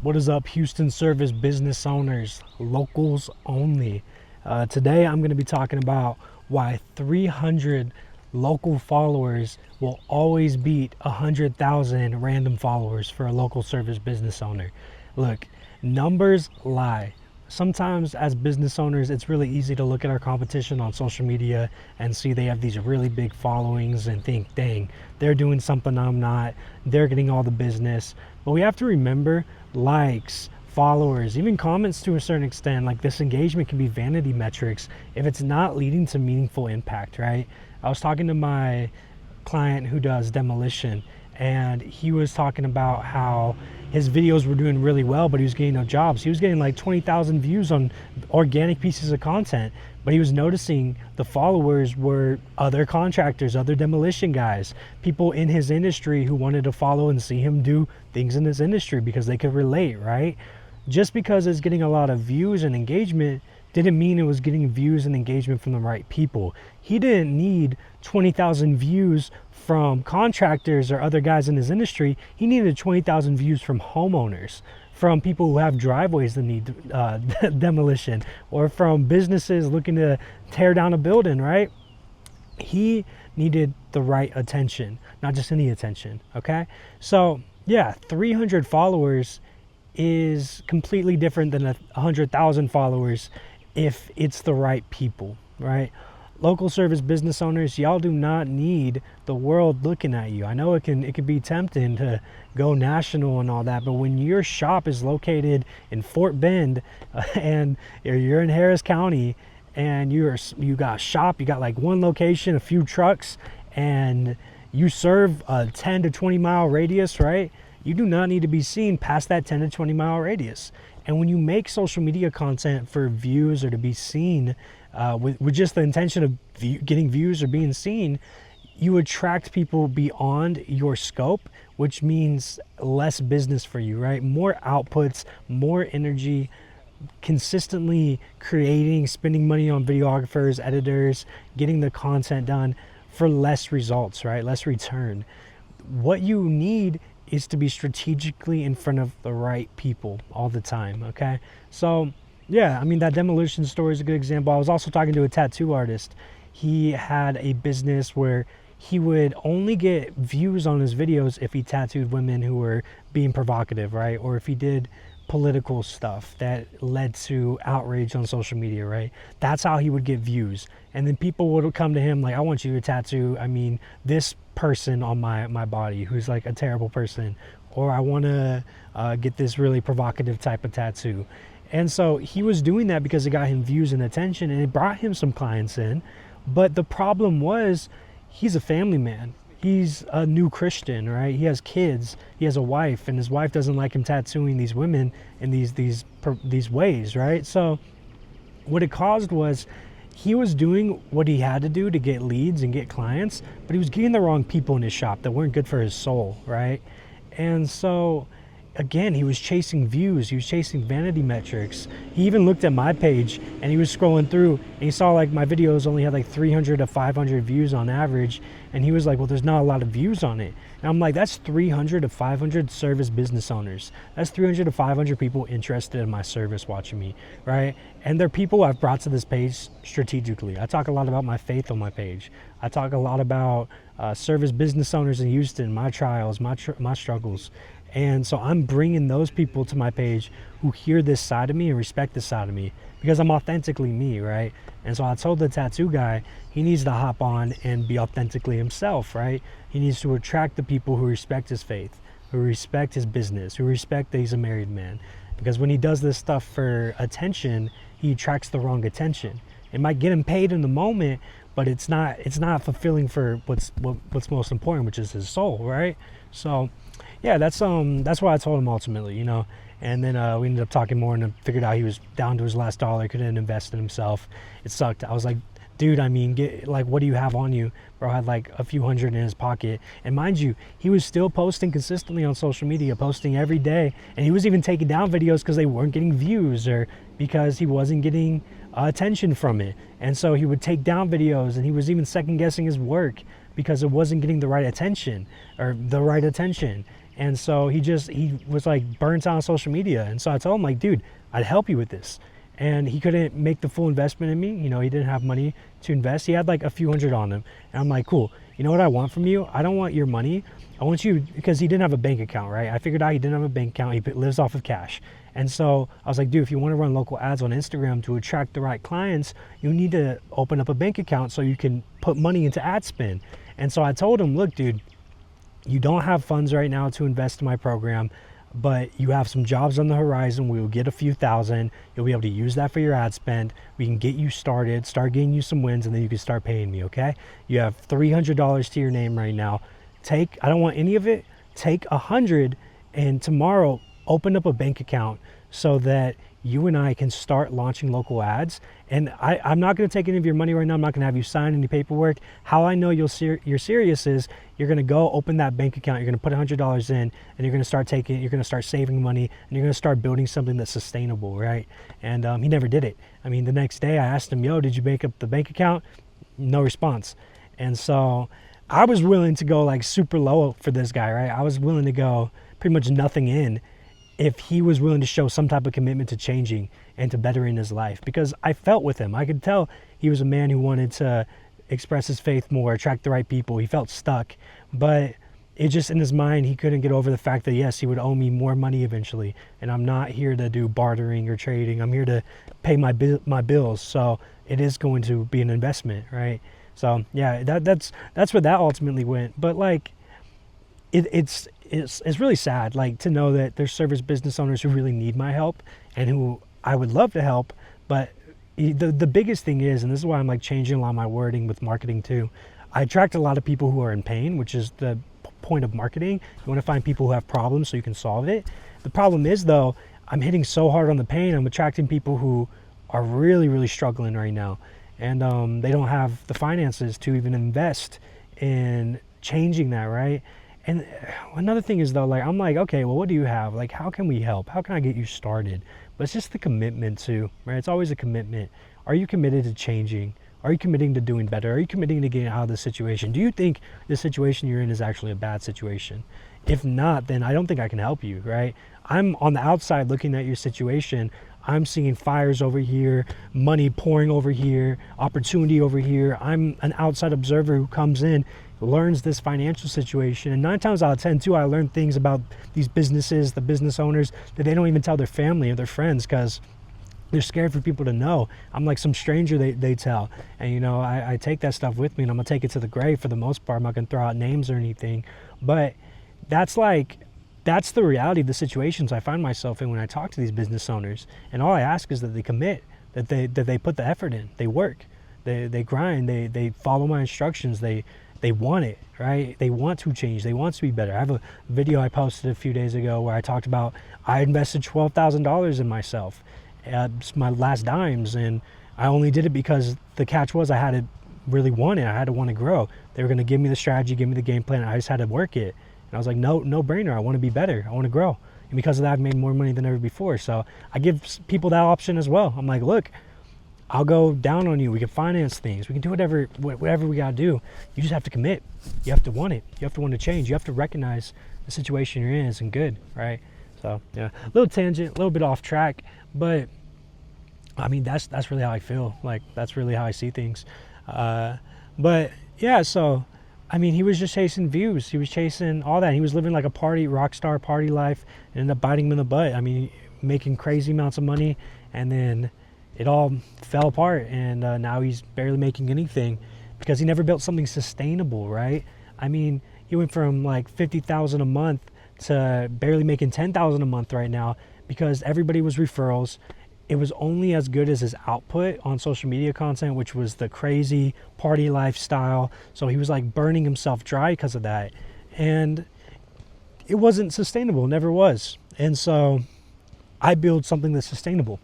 What is up, Houston service business owners, locals only? Today I'm going to be talking about why 300 local followers will always beat 100,000 random followers for a local service business owner. Look, numbers lie. Sometimes as business owners, it's really easy to look at our competition on social media and see they have these really big followings and think, dang, they're doing something I'm not, they're getting all the business. But we have to remember likes, followers, even comments to a certain extent, like this engagement can be vanity metrics if it's not leading to meaningful impact, right? I was talking to my client who does demolition, and he was talking about how his videos were doing really well, but he was getting no jobs. He was getting like 20,000 views on organic pieces of content, but he was noticing the followers were other contractors, other demolition guys, people in his industry who wanted to follow and see him do things in his industry because they could relate, right? Just because it's getting a lot of views and engagement didn't mean it was getting views and engagement from the right people. He didn't need 20,000 views from contractors or other guys in his industry. He needed 20,000 views from homeowners, from people who have driveways that need demolition, or from businesses looking to tear down a building, right? He needed the right attention, not just any attention, okay? So yeah, 300 followers is completely different than 100,000 followers if it's the right people, right? Local service business owners, y'all do not need the world looking at you. I know it can be tempting to go national and all that, but when your shop is located in Fort Bend and you're in Harris County and you got a shop, you got like one location, a few trucks, and you serve a 10 to 20 mile radius, right? You do not need to be seen past that 10 to 20 mile radius. And when you make social media content for views or to be seen with just the intention of getting views or being seen, you attract people beyond your scope, which means less business for you, right? More outputs, more energy, consistently creating, spending money on videographers, editors, getting the content done for less results, right? Less return. What you need is to be strategically in front of the right people all the time, okay? So yeah, I mean, that demolition story is a good example. I was also talking to a tattoo artist. He had a business where he would only get views on his videos if he tattooed women who were being provocative, right? Or if he did political stuff that led to outrage on social media, right? That's how he would get views. And then people would come to him like, I want you to tattoo, this person on my body who's like a terrible person, or I want to get this really provocative type of tattoo. And so he was doing that because it got him views and attention, and it brought him some clients in. But the problem was, he's a family man. He's a new Christian, right? He has kids, he has a wife, and his wife doesn't like him tattooing these women in these ways, right? So what it caused was he was doing what he had to do to get leads and get clients, but he was getting the wrong people in his shop that weren't good for his soul, right? And so again, he was chasing views, he was chasing vanity metrics. He even looked at my page and he was scrolling through and he saw like my videos only had like 300 to 500 views on average, and he was like, well, there's not a lot of views on it. And I'm like, that's 300 to 500 service business owners. That's 300 to 500 people interested in my service watching me, right? And they're people I've brought to this page strategically. I talk a lot about my faith on my page. I talk a lot about service business owners in Houston, my trials, my struggles. And so I'm bringing those people to my page who hear this side of me and respect this side of me because I'm authentically me, right? And so I told the tattoo guy he needs to hop on and be authentically himself, right? He needs to attract the people who respect his faith, who respect his business, who respect that he's a married man. Because when he does this stuff for attention, he attracts the wrong attention. It might get him paid in the moment, but it's not fulfilling for what's most important, which is his soul, right? So yeah, that's what I told him ultimately, you know. And then we ended up talking more and figured out he was down to his last dollar, couldn't invest in himself. It sucked. I was like, dude, what do you have on you? Bro had like a few hundred in his pocket. And mind you, he was still posting consistently on social media, posting every day. And he was even taking down videos because they weren't getting views or because he wasn't getting attention from it. And so he would take down videos, and he was even second guessing his work because it wasn't getting the right attention. And so he was like burnt out on social media. And so I told him, like, dude, I'd help you with this. And he couldn't make the full investment in me. You know, he didn't have money to invest. He had like a few hundred on him. And I'm like, cool. You know what I want from you? I don't want your money. I want you, because he didn't have a bank account, right? I figured out he didn't have a bank account. He lives off of cash. And so I was like, dude, if you want to run local ads on Instagram to attract the right clients, you need to open up a bank account so you can put money into ad spend. And so I told him, look, dude, you don't have funds right now to invest in my program, but you have some jobs on the horizon. We will get a few thousand. You'll be able to use that for your ad spend. We can get you started, start getting you some wins, and then you can start paying me, okay? You have $300 to your name right now. I don't want any of it. Take 100, and tomorrow open up a bank account so that you and I can start launching local ads. And I'm not going to take any of your money right now. I'm not going to have you sign any paperwork. How I know you're serious is you're going to go open that bank account. You're going to put $100 in, and you're going to start saving money, and you're going to start building something that's sustainable, right? And he never did it. I mean, the next day I asked him, yo, did you make up the bank account? No response. And so I was willing to go like super low for this guy, right? I was willing to go pretty much nothing in if he was willing to show some type of commitment to changing and to bettering his life, because I felt with him. I could tell he was a man who wanted to express his faith more, attract the right people. He felt stuck, but it just in his mind, he couldn't get over the fact that yes, he would owe me more money eventually. And I'm not here to do bartering or trading. I'm here to pay my bills. So it is going to be an investment, right? So yeah, that's where that ultimately went. But like, it's really sad, like, to know that there's service business owners who really need my help and who I would love to help. But the biggest thing is, and this is why I'm like changing a lot of my wording with marketing too, I attract a lot of people who are in pain, which is the point of marketing. You want to find people who have problems so you can solve it. The problem is, though, I'm hitting so hard on the pain, I'm attracting people who are really, really struggling right now. And they don't have the finances to even invest in changing that, right? And another thing is, though, like, I'm like, okay, well, what do you have? Like, how can we help? How can I get you started? But it's just the commitment too, right? It's always a commitment. Are you committed to changing? Are you committing to doing better? Are you committing to getting out of this situation? Do you think the situation you're in is actually a bad situation? If not, then I don't think I can help you, right? I'm on the outside looking at your situation. I'm seeing fires over here, money pouring over here, opportunity over here. I'm an outside observer who comes in, learns this financial situation, and 9 times out of 10 too, I learn things about these businesses, the business owners, that they don't even tell their family or their friends because they're scared for people to know. I'm like some stranger they tell. And you know, I take that stuff with me, and I'm gonna take it to the grave for the most part. I'm not gonna throw out names or anything, but that's the reality of the situations I find myself in when I talk to these business owners. And all I ask is that they commit, that they put the effort in, they work, they grind, they follow my instructions, they want it, right? They want to change. They want to be better. I have a video I posted a few days ago where I talked about I invested $12,000 in myself at my last dimes, and I only did it because the catch was I had to really want it. I had to want to grow. They were going to give me the strategy, give me the game plan. I just had to work it. And I was like, no brainer. I want to be better. I want to grow. And because of that, I've made more money than ever before. So I give people that option as well. I'm like, look, I'll go down on you. We can finance things. We can do whatever we got to do. You just have to commit. You have to want it. You have to want to change. You have to recognize the situation you're in isn't good, right? So, yeah, a little tangent, a little bit off track, but I mean, that's really how I feel. Like, that's really how I see things. But yeah, so, I mean, he was just chasing views. He was chasing all that. He was living like a rock star party life, and ended up biting him in the butt. I mean, making crazy amounts of money, and then it all fell apart, and now he's barely making anything because he never built something sustainable, right? I mean, he went from like $50,000 a month to barely making $10,000 a month right now because everybody was referrals. It was only as good as his output on social media content, which was the crazy party lifestyle. So he was like burning himself dry because of that, and it wasn't sustainable, never was. And so I build something that's sustainable.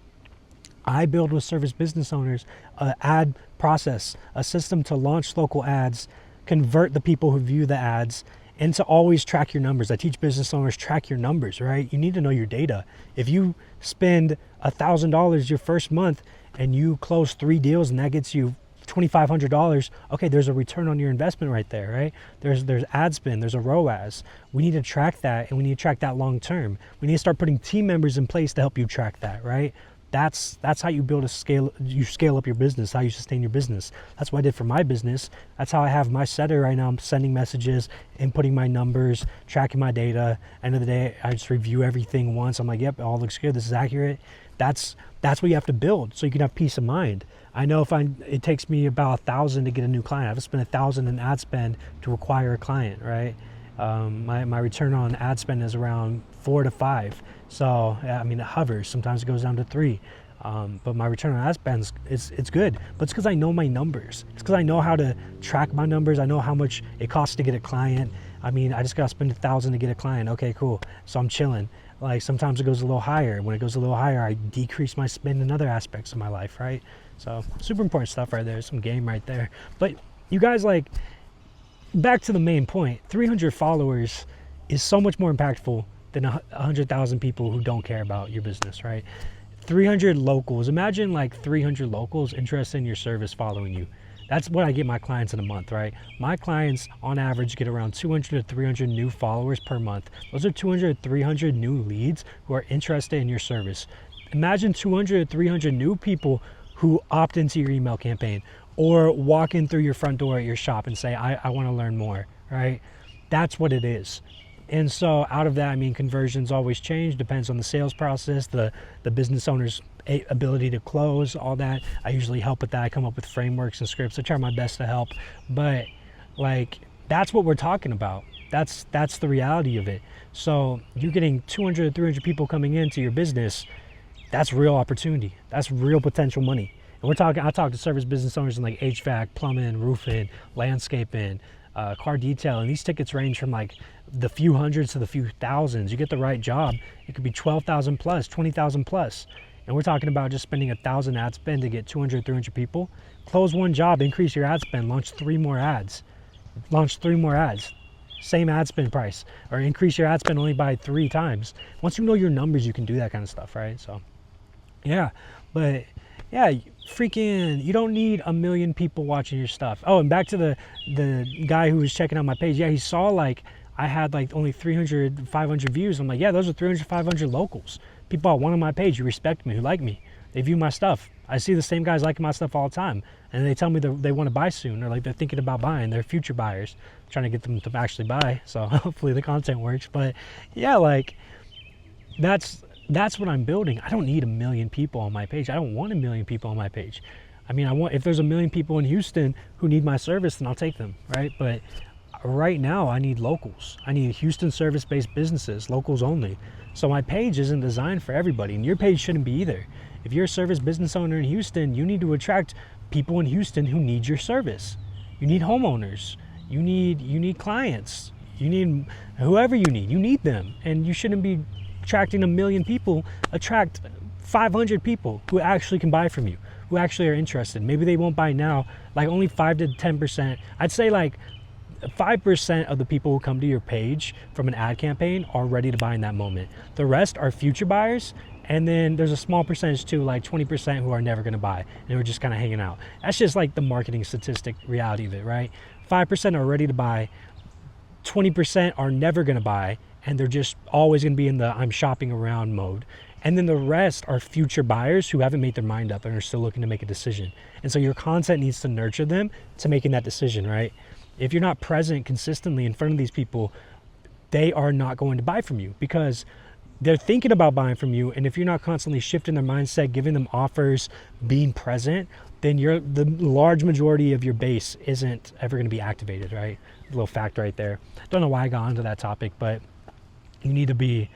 I build with service business owners an ad process, a system to launch local ads, convert the people who view the ads, and to always track your numbers. I teach business owners track your numbers, right? You need to know your data. If you spend $1,000 your first month and you close 3 deals and that gets you $2,500. Okay, there's a return on your investment right there, right? There's ad spend, there's a ROAS. We need to track that, and we need to track that long term. We need to start putting team members in place to help you track that, right? That's how you build a scale. You scale up your business, how you sustain your business. That's what I did for my business. That's how I have my setter right now. I'm sending messages, inputting my numbers, tracking my data. End of the day, I just review everything once. I'm like, yep, it all looks good. This is accurate. That's what you have to build so you can have peace of mind. I know it takes me about $1,000 to get a new client. I have to spend $1,000 in ad spend to acquire a client, right? My return on ad spend is around 4 to 5. So I mean, it hovers. Sometimes it goes down to 3. But my return on ad spend it's good. But it's because I know my numbers. It's because I know how to track my numbers. I know how much it costs to get a client. I mean, I just gotta spend $1,000 to get a client. Okay, cool. So I'm chilling. Like sometimes it goes a little higher. When it goes a little higher, I decrease my spend in other aspects of my life, right? So super important stuff right there. Some game right there. But you guys, like, back to the main point, 300 followers is so much more impactful than 100,000 people who don't care about your business, right? 300 locals. Imagine like 300 locals interested in your service following you. That's what I get my clients in a month, right? My clients on average get around 200 to 300 new followers per month. Those are 200 to 300 new leads who are interested in your service. Imagine 200 to 300 new people who opt into your email campaign or walk in through your front door at your shop and say, I want to learn more, right? That's what it is. And so out of that, I mean, conversions always change, depends on the sales process, the business owner's ability to close, all that. I usually help with that. I come up with frameworks and scripts. I try my best to help, but like, that's what we're talking about. That's the reality of it. So you're getting 200 to 300 people coming into your business. That's real opportunity. That's real potential money. And I talk to service business owners in like HVAC, plumbing, roofing, landscaping, car detail, and these tickets range from like the few hundreds to the few thousands. You get the right job, it could be 12,000 plus, 20,000 plus. And we're talking about just spending 1,000 ad spend to get 200, 300 people. Close one job, increase your ad spend, launch 3 more ads. Launch 3 more ads. Same ad spend price, or increase your ad spend only by 3 times. Once you know your numbers, you can do that kind of stuff, right? So yeah, but yeah, freaking, you don't need 1 million people watching your stuff. Oh, and back to the guy who was checking out my page. Yeah, he saw like I had like only 300, 500 views. I'm like, yeah, those are 300, 500 locals. People that want on my page, who respect me, who like me. They view my stuff. I see the same guys liking my stuff all the time. And they tell me that they want to buy soon, or like they're thinking about buying. They're future buyers. I'm trying to get them to actually buy. So hopefully the content works. But yeah, like that's what I'm building. I don't need 1 million people on my page. I don't want 1 million people on my page. I mean, if there's 1 million people in Houston who need my service, then I'll take them, right? But right now I need locals. I need Houston service-based businesses, locals only. So my page isn't designed for everybody, and your page shouldn't be either. If you're a service business owner in Houston, you need to attract people in Houston who need your service. You need homeowners. You need clients. You need whoever you need them. And you shouldn't be attracting 1 million people. Attract 500 people who actually can buy from you, who actually are interested. Maybe they won't buy now, like only 5 to 10%. I'd say like 5% of the people who come to your page from an ad campaign are ready to buy in that moment. The rest are future buyers, and then there's a small percentage too, like 20%, who are never going to buy, and we're just kind of hanging out. That's just like the marketing statistic reality of it, right? 5% are ready to buy, 20% are never going to buy, and they're just always going to be in the I'm shopping around mode. And then the rest are future buyers who haven't made their mind up and are still looking to make a decision. And so your content needs to nurture them to making that decision, right? If you're not present consistently in front of these people, they are not going to buy from you because they're thinking about buying from you. And if you're not constantly shifting their mindset, giving them offers, being present, then the large majority of your base isn't ever going to be activated, right? A little fact right there. Don't know why I got onto that topic, but you need to be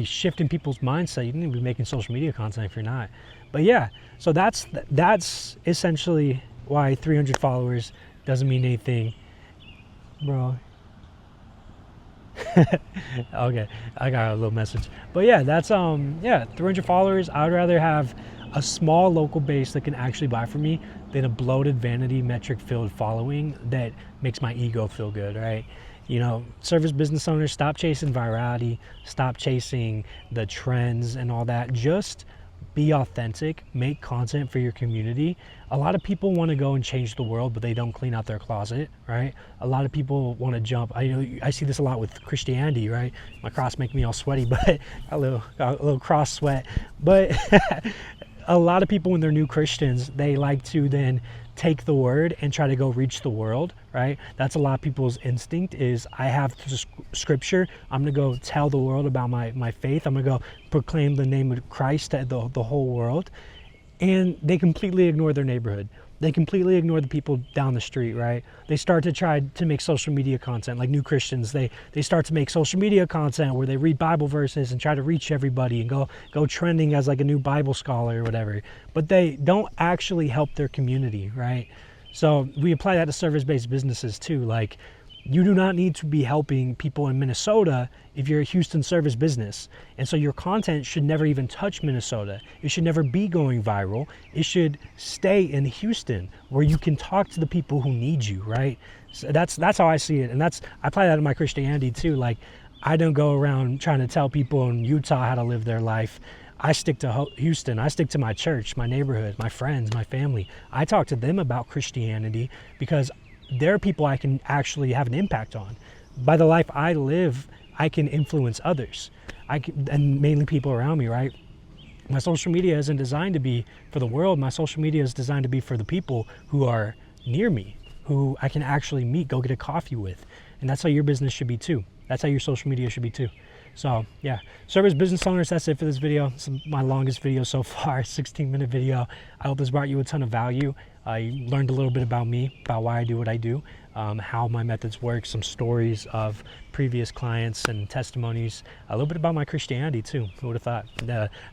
shifting people's mindset. You need to be making social media content if you're not. But yeah, so that's essentially why 300 followers doesn't mean anything. Bro. Okay, I got a little message. But yeah, that's 300 followers. I would rather have a small local base that can actually buy from me than a bloated vanity metric filled following that makes my ego feel good, right? You know, service business owners, stop chasing virality, stop chasing the trends and all that. Just be authentic, make content for your community. A lot of people want to go and change the world, but they don't clean out their closet, right? A lot of people want to jump. I see this a lot with Christianity, right? My cross make me all sweaty, but got a little cross sweat. But a lot of people, when they're new Christians, they like to then take the word and try to go reach the world, right? That's a lot of people's instinct is, I have scripture, I'm gonna go tell the world about my faith, I'm gonna go proclaim the name of Christ to the whole world. And they completely ignore their neighborhood. They completely ignore the people down the street, right? They start to try to make social media content, like new Christians. They start to make social media content where they read Bible verses and try to reach everybody and go trending as like a new Bible scholar or whatever. But they don't actually help their community, right? So we apply that to service-based businesses too. Like, you do not need to be helping people in Minnesota if you're a Houston service business. And so your content should never even touch Minnesota. It should never be going viral. It should stay in Houston where you can talk to the people who need you, right? So that's how I see it. And I apply that to my Christianity too. Like, I don't go around trying to tell people in Utah how to live their life. I stick to Houston. I stick to my church, my neighborhood, my friends, my family. I talk to them about Christianity because they're people I can actually have an impact on. By the life I live, I can influence others. And mainly people around me, right? My social media isn't designed to be for the world. My social media is designed to be for the people who are near me, who I can actually meet, go get a coffee with. And that's how your business should be too. That's how your social media should be too. So yeah, service business owners, that's it for this video. It's my longest video so far, 16-minute video. I hope this brought you a ton of value. You learned a little bit about me, about why I do what I do, how my methods work, some stories of previous clients and testimonies, a little bit about my Christianity too. Who would have thought?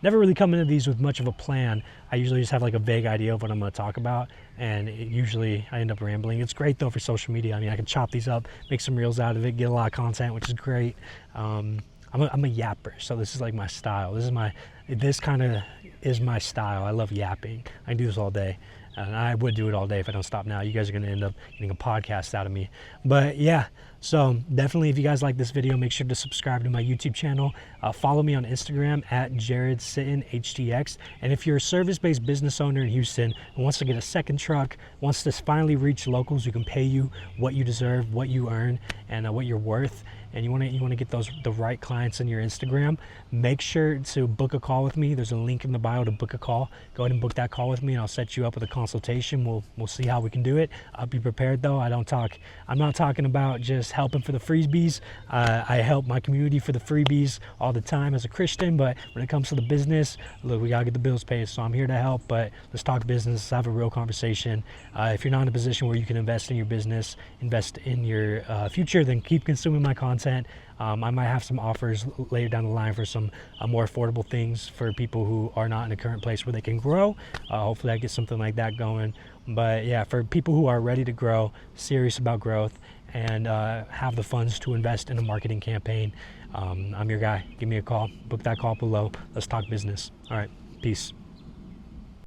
Never really come into these with much of a plan. I usually just have like a vague idea of what I'm going to talk about, and usually I end up rambling. It's great though for social media. I mean, I can chop these up, make some reels out of it, get a lot of content, which is great. I'm a yapper, so this is like my style. This kind of is my style. I love yapping. I can do this all day. And I would do it all day if I don't stop now. You guys are going to end up getting a podcast out of me. But yeah, so definitely if you guys like this video, make sure to subscribe to my YouTube channel. Follow me on Instagram at JaredSittonHTX. And if you're a service-based business owner in Houston who wants to get a second truck, wants to finally reach locals who can pay you what you deserve, what you earn, and what you're worth, and you want to get the right clients in your Instagram, make sure to book a call with me. There's a link in the bio to book a call. Go ahead and book that call with me, and I'll set you up with a consultation. We'll see how we can do it. Be prepared though. I'm not talking about just helping for the freebies. I help my community for the freebies all the time as a Christian, but when it comes to the business, look, we gotta get the bills paid. So I'm here to help, but let's talk business. Let's have a real conversation. If you're not in a position where you can invest in your business, invest in your future, then keep consuming my content. I might have some offers later down the line for some more affordable things for people who are not in a current place where they can grow. Hopefully I get something like that going. But yeah, for people who are ready to grow, serious about growth, and have the funds to invest in a marketing campaign, I'm your guy. Give me a call. Book that call below. Let's talk business. All right. Peace.